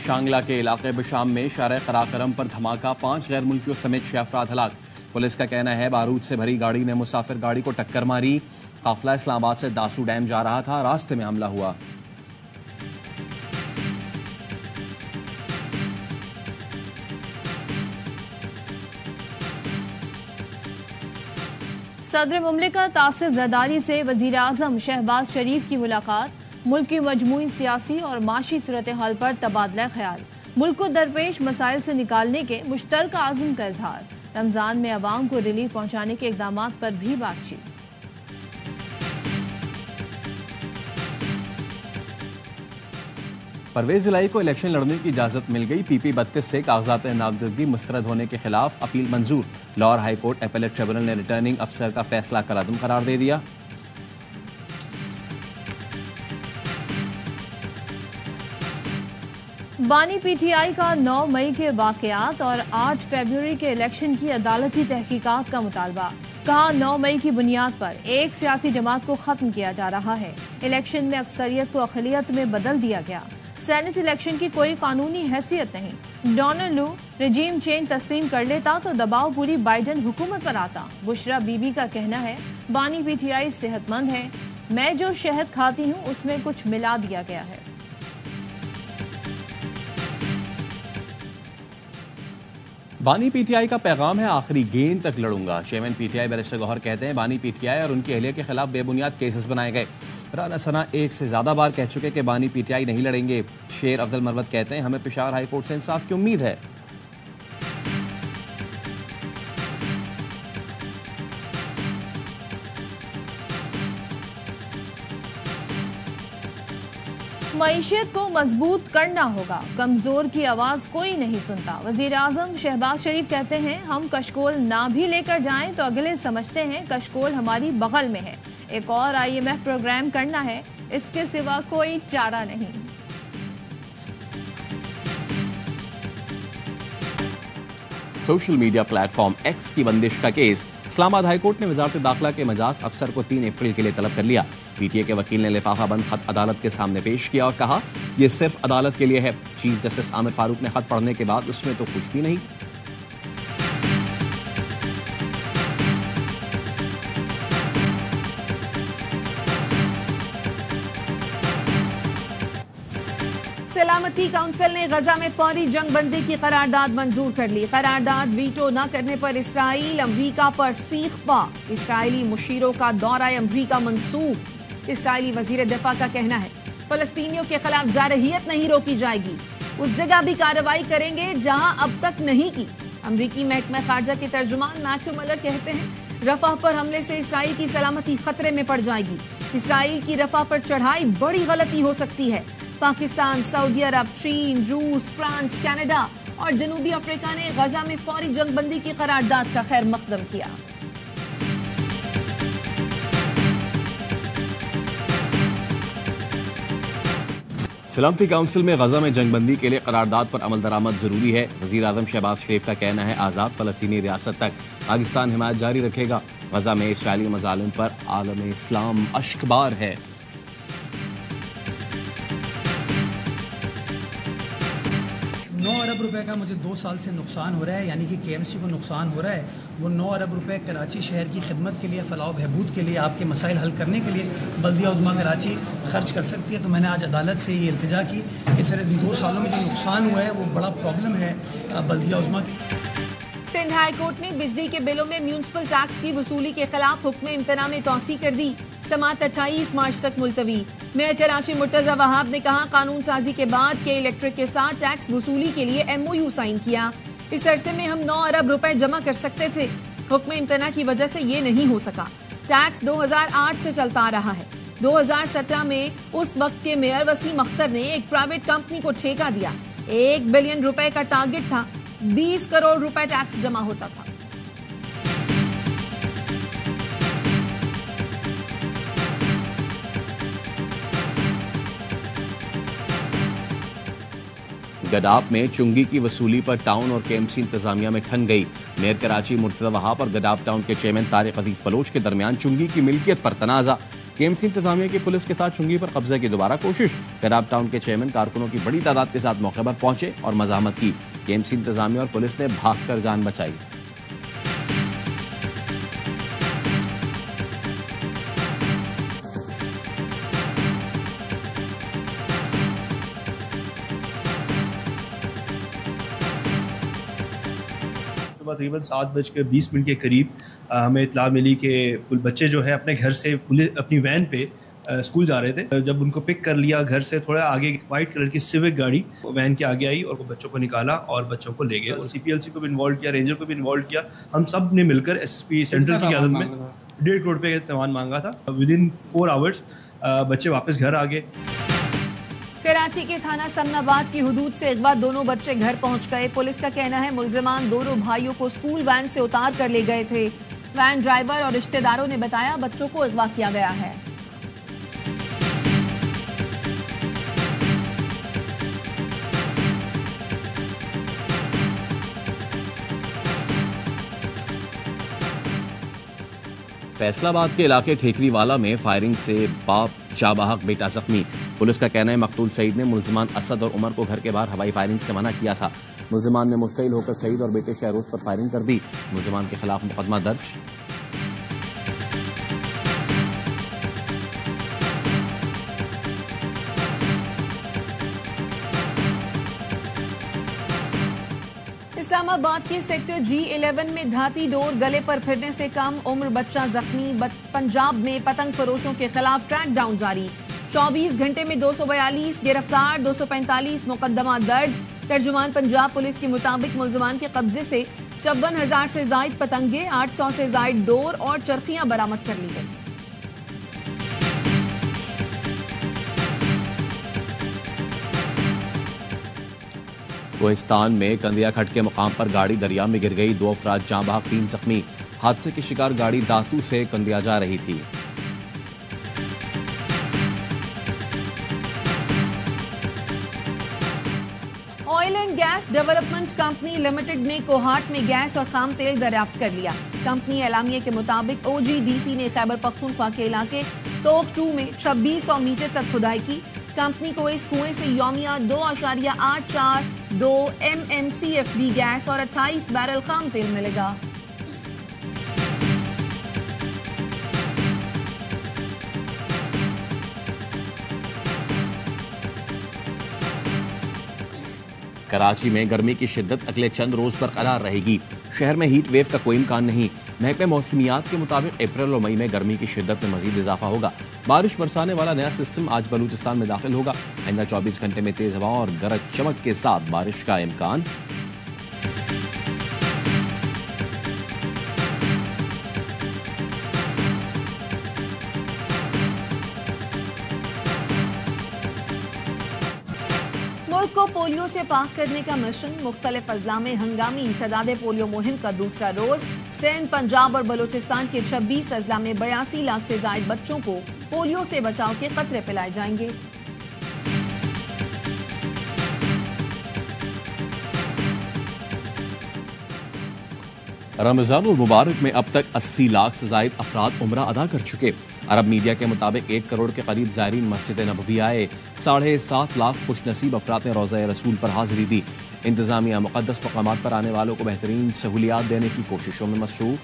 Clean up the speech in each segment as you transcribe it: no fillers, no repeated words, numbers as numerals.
शांगला के इलाके बिशाम में शारे कराकरम पर धमाका, 5 गैर मुल्कियों समेत 6 अफराद हलाक। पुलिस का कहना है बारूद से भरी गाड़ी ने मुसाफिर गाड़ी को टक्कर मारी। काफिला इस्लामाबाद से दासू डैम जा रहा था, रास्ते में हमला हुआ। सदर मुमलिकत आसिफ जरदारी से वजीर आजम शहबाज शरीफ की मुलाकात, मुल्क की मजमूई सियासी और माशी सूरत हाल पर तबादला ख्याल, मुल्क को दरपेश मसाइल से निकालने के मुश्तरका आज़म का इजहार, रमजान में अवाम को रिलीफ पहुंचाने के इकदाम पर भी बातचीत। परवेज इलाही को इलेक्शन लड़ने की इजाजत मिल गई। PP 32 से कागजात नामजदगी मुस्तरद होने के खिलाफ अपील मंजूर। Lahore high court appellate tribunal ने रिटर्निंग अफसर का फैसला कलअदम करार दे दिया। बानी PTI का 9 मई के वाकयात और 8 फरवरी के इलेक्शन की अदालती तहकीकात का मुतालबा। कहा 9 मई की बुनियाद पर एक सियासी जमात को खत्म किया जा रहा है। इलेक्शन में अक्सरियत को अक़लियत में बदल दिया गया। सेनेट इलेक्शन की कोई कानूनी हैसियत नहीं। डोनाल्ड लू रजीम चेंज तस्लीम कर लेता तो दबाव पूरी बाइडन हुकूमत पर आता। बुशरा बीबी का कहना है बानी PTI सेहतमंद है, मैं जो शहद खाती हूँ उसमें कुछ मिला दिया गया है। बानी PTI का पैगाम है आखिरी गेंद तक लड़ूंगा। चेयरमैन PTI बैरिस्टर गौहर कहते हैं बानी PTI और उनकी अहलिया के खिलाफ बेबुनियाद केसेस बनाए गए। राना सना एक से ज्यादा बार कह चुके कि बानी PTI नहीं लड़ेंगे। शेर अफजल मरवत कहते हैं हमें पेशावर हाई कोर्ट से इंसाफ की उम्मीद है। मईशत को मजबूत करना होगा, कमजोर की आवाज कोई नहीं सुनता। वजीर आजम शहबाज शरीफ कहते हैं हम कशकोल ना भी लेकर जाएं तो अगले समझते हैं कशकोल हमारी बगल में है। एक और IMF प्रोग्राम करना है, इसके सिवा कोई चारा नहीं। सोशल मीडिया प्लेटफॉर्म X की बंदिश का केस। इस्लामाबाद हाई कोर्ट ने वजारत दाखिला के मजाज अफसर को 3 अप्रैल के लिए तलब कर लिया। PTA के वकील ने लिफाफा बंद खत अदालत के सामने पेश किया और कहा यह सिर्फ अदालत के लिए है। चीफ जस्टिस आमिर फारूक ने खत पढ़ने के बाद उसमें तो कुछ भी नहीं। सलामती काउंसिल ने गजा में फौरी जंग बंदी की करारदाद मंजूर कर ली। करारदाद वीटो न करने पर इसराइल अमरीका पर सीख पा। इसराइली मुशीरों का दौरा अमरीका मंसूख। इसराइली वजीर दिफा का कहना है फलस्तीनियों के खिलाफ जारहियत नहीं रोकी जाएगी, उस जगह भी कार्रवाई करेंगे जहां अब तक नहीं की। अमरीकी महकमा खारजा के तर्जुमान मैथ्यू मिलर कहते हैं रफा पर हमले से इसराइल की सलामती खतरे में पड़ जाएगी। इसराइल की रफा पर चढ़ाई बड़ी गलती हो सकती है। पाकिस्तान, सऊदी अरब, चीन, रूस, फ्रांस, कनाडा और जनूबी अफ्रीका ने गजा में फौरी जंगबंदी की करारदाद का खैर मकदम किया। सलामती काउंसिल में गजा में जंगबंदी के लिए करारदाद पर अमल दरामद जरूरी है। वजीर आजम शहबाज शरीफ का कहना है आज़ाद फलस्तीनी रियासत तक पाकिस्तान हिमायत जारी रखेगा। गजा में इसराइली मजालिम पर आलम इस्लाम अश्कबार है। 9 अरब रुपए का मुझे 2 साल से नुकसान हो रहा है, यानी कि KMC को नुकसान हो रहा है। वो 9 अरब रुपए कराची शहर की खिदमत के लिए, फलाह बहबूद के लिए, आपके मसाइल हल करने के लिए बल्दिया उज़्मा कराची खर्च कर सकती है। तो मैंने आज अदालत से ये इल्तिजा की कि सर 2 सालों में जो नुकसान हुआ है वो बड़ा प्रॉब्लम है बल्दिया उज़्मा की। सिंध हाई कोर्ट ने बिजली के बिलों में म्यूनिसिपल टैक्स की वसूली के खिलाफ हुक्म इम्तना में तौसी कर दी। समात 28 मार्च तक मुलतवी। मेयर कराची मुर्तजा वहाब ने कहा कानून साजी के बाद के इलेक्ट्रिक के साथ टैक्स वसूली के लिए MOU साइन किया। इस अरसे में हम 9 अरब रुपए जमा कर सकते थे, हुक्म इम्तना की वजह से ये नहीं हो सका। टैक्स 2008 से चलता आ रहा है। 2017 में उस वक्त के मेयर वसीम अख्तर ने एक प्राइवेट कंपनी को ठेका दिया। 1 बिलियन रुपए का टारगेट था, 20 करोड़ रुपए टैक्स जमा होता था। गडाप में चुंगी की वसूली पर टाउन और KMC इंतजामिया में ठन गई। मेयर कराची मुर्तजा वहाब और गडाप टाउन के चेयरमैन तारिक अजीज बलोच के दरमियान चुंगी की मिल्कियत पर तनाजा। केएमसी इंतजामिया की पुलिस के साथ चुंगी पर कब्जे की दोबारा कोशिश। गैराब टाउन के चेयरमैन कारकुनों की बड़ी तादाद के साथ मौके पर पहुंचे और मजामत की। केएमसी इंतजामिया और पुलिस ने भागकर जान बचाई। तकरीबन 7:20 के करीब हमें इत्तला मिली कि बच्चे जो है अपने घर से अपनी वैन पे स्कूल जा रहे थे। जब उनको पिक कर लिया घर से थोड़ा आगे, वाइट कलर की सिविक गाड़ी वैन के आगे आई और वो बच्चों को निकाला और बच्चों को ले गए। CPLC को भी इन्वॉल्व किया, रेंजर को भी इन्वॉल्व किया। हम सब ने मिलकर SSP सेंट्रल की क़यादत में 1.5 करोड़ रुपये का तवान मांगा था। विदिन 4 आवर्स बच्चे वापस घर आ गए। कराची के थाना समनाबाद की हुदूद से अगवा दोनों बच्चे घर पहुंच गए। पुलिस का कहना है मुल्जिमान दोनों भाइयों को स्कूल वैन से उतार कर ले गए थे। वैन ड्राइवर और रिश्तेदारों ने बताया बच्चों को अगवा किया गया है। फैसलाबाद के इलाके ठेकरीवाला में फायरिंग से बाप जाबाहक बेटा जख्मी। पुलिस का कहना है मकतूल सईद ने मुल्जिमान असद और उमर को घर के बाहर हवाई फायरिंग से मना किया था। मुल्जिमान ने मुश्तइल होकर सईद और बेटे शहरोज पर फायरिंग कर दी। मुल्जिमान के खिलाफ मुकदमा दर्ज। इस्लामाबाद के सेक्टर G11 में धाती डोर गले पर फिरने से कम उम्र बच्चा जख्मी। पंजाब में पतंग फरोशों के खिलाफ क्रैकडाउन जारी। 24 घंटे में 242 गिरफ्तार, 245 मुकदमा दर्ज। तर्जुमान पंजाब पुलिस के मुताबिक मुल्जिमान के कब्जे से 54,000 से जायद पतंगे, 800 से जायद डोर और चरखियां बरामद कर ली गई। कोहिस्तान में कंदिया खट के मुकाम पर गाड़ी दरिया में गिर गई। 2 अफराद जाँ बहक, 3 जख्मी। हादसे की शिकार गाड़ी दासू से कंदिया जा रही थी। Oil and gas development company limited ने कोहाट में गैस और खाम तेल दरियाफ्त कर लिया। कंपनी एलामिया के मुताबिक OGDC ने खैबर पख्तूनख्वा के इलाके तोक 2 में 2600 मीटर तक खुदाई की। कंपनी को इस कुएं से यौमिया 2.842 MMCFD गैस और 28 बैरल खाम तेल मिलेगा। कराची में गर्मी की शिद्दत अगले चंद रोज बरकरार रहेगी। शहर में हीट वेव का कोई इम्कान नहीं। महकमे मौसमियात के मुताबिक अप्रैल और मई में गर्मी की शिद्दत में मजीद इजाफा होगा। बारिश बरसाने वाला नया सिस्टम आज बलूचिस्तान में दाखिल होगा। आइंदा 24 घंटे में तेज हवाओं और गरज चमक के साथ बारिश का इम्कान। मुल्क को पोलियो से पाक करने का मिशन। मुख्तलिफ अजला में हंगामी इंसदाद पोलियो मुहिम का दूसरा रोज। सिंध, पंजाब और बलूचिस्तान के 26 अजला में 82 लाख से जायद बच्चों को पोलियो से बचाव के कतरे पिलाए जाएंगे। रमजानुल मुबारक में अब तक 80 लाख से जायद अफराद उम्रा अदा कर चुके। अरब मीडिया के मुताबिक 1 करोड़ के करीब ज़ायरीन मस्जिद नबवी आए। 7.5 लाख खुशनसीब अफराद ने रोज़ा रसूल पर हाजिरी दी। इंतजामिया मुक़द्दस मकामात पर आने वालों को बेहतरीन सहूलियात देने की कोशिशों में मसरूफ।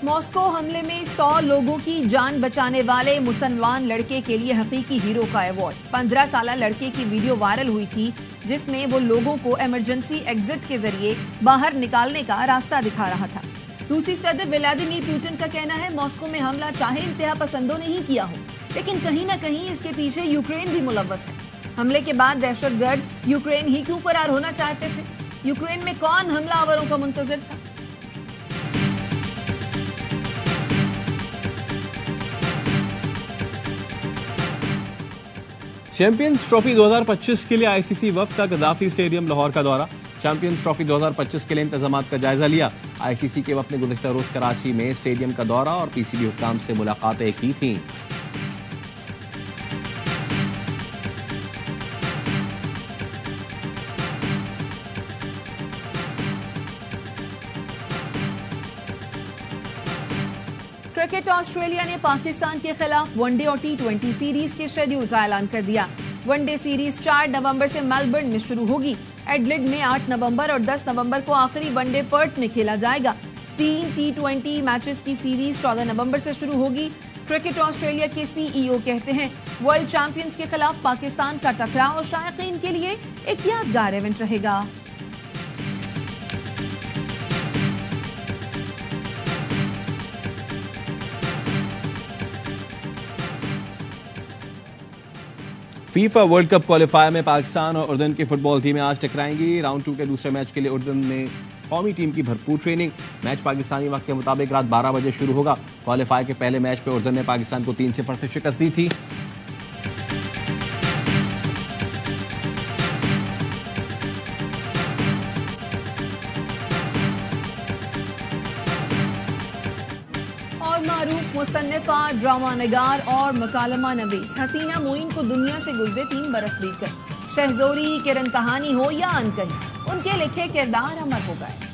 मॉस्को हमले में 100 लोगों की जान बचाने वाले मुसलमान लड़के के लिए हकीकी हीरो का अवार्ड। 15 साल लड़के की वीडियो वायरल हुई थी जिसमें वो लोगों को इमरजेंसी एग्जिट के जरिए बाहर निकालने का रास्ता दिखा रहा था। रूसी सदर व्लादिमीर पुतिन का कहना है मॉस्को में हमला चाहे इंतहा पसंदों ने ही किया हो, लेकिन कहीं न कहीं इसके पीछे यूक्रेन भी मुलव्वस है। हमले के बाद दहशतगर्द यूक्रेन ही क्यों फरार होना चाहते थे? यूक्रेन में कौन हमलावरों का मुंतजिर था? चैंपियंस ट्रॉफी 2025 के लिए आईसीसी वफ्द का गद्दाफी स्टेडियम लाहौर का दौरा। चैंपियंस ट्रॉफी 2025 के लिए इंतजामात का जायजा लिया। आईसीसी के वफ्द ने गुज़िश्ता रोज कराची में स्टेडियम का दौरा और पीसीबी हुक्काम से मुलाकातें की थीं। क्रिकेट ऑस्ट्रेलिया ने पाकिस्तान के खिलाफ वनडे और T20 सीरीज के शेड्यूल का ऐलान कर दिया। वनडे सीरीज 4 नवंबर से मेलबर्न में शुरू होगी। एडलेड में 8 नवंबर और 10 नवंबर को आखिरी वनडे पर्थ में खेला जाएगा। 3 T20 मैचेस की सीरीज 14 नवंबर से शुरू होगी। क्रिकेट ऑस्ट्रेलिया के CEO कहते हैं वर्ल्ड चैंपियंस के खिलाफ पाकिस्तान का टकराव शायकीन के लिए एक यादगार इवेंट रहेगा। फीफा वर्ल्ड कप क्वालिफायर में पाकिस्तान और उर्दन की फुटबॉल टीमें आज टकराएंगी। राउंड 2 के दूसरे मैच के लिए उर्दन ने कौमी टीम की भरपूर ट्रेनिंग। मैच पाकिस्तानी वक्त के मुताबिक रात 12 बजे शुरू होगा। क्वालिफायर के पहले मैच पे उर्दन ने पाकिस्तान को 3-0 से शिकस्त दी थी। मारूफ मुस्तन्निफा, ड्रामा निगार और मकालमा नवीस हसीना मोइन को दुनिया से गुजरे 3 बरस बीत गए। शहजोरी, किरण कहानी हो या अनकही, उनके लिखे किरदार अमर हो गए।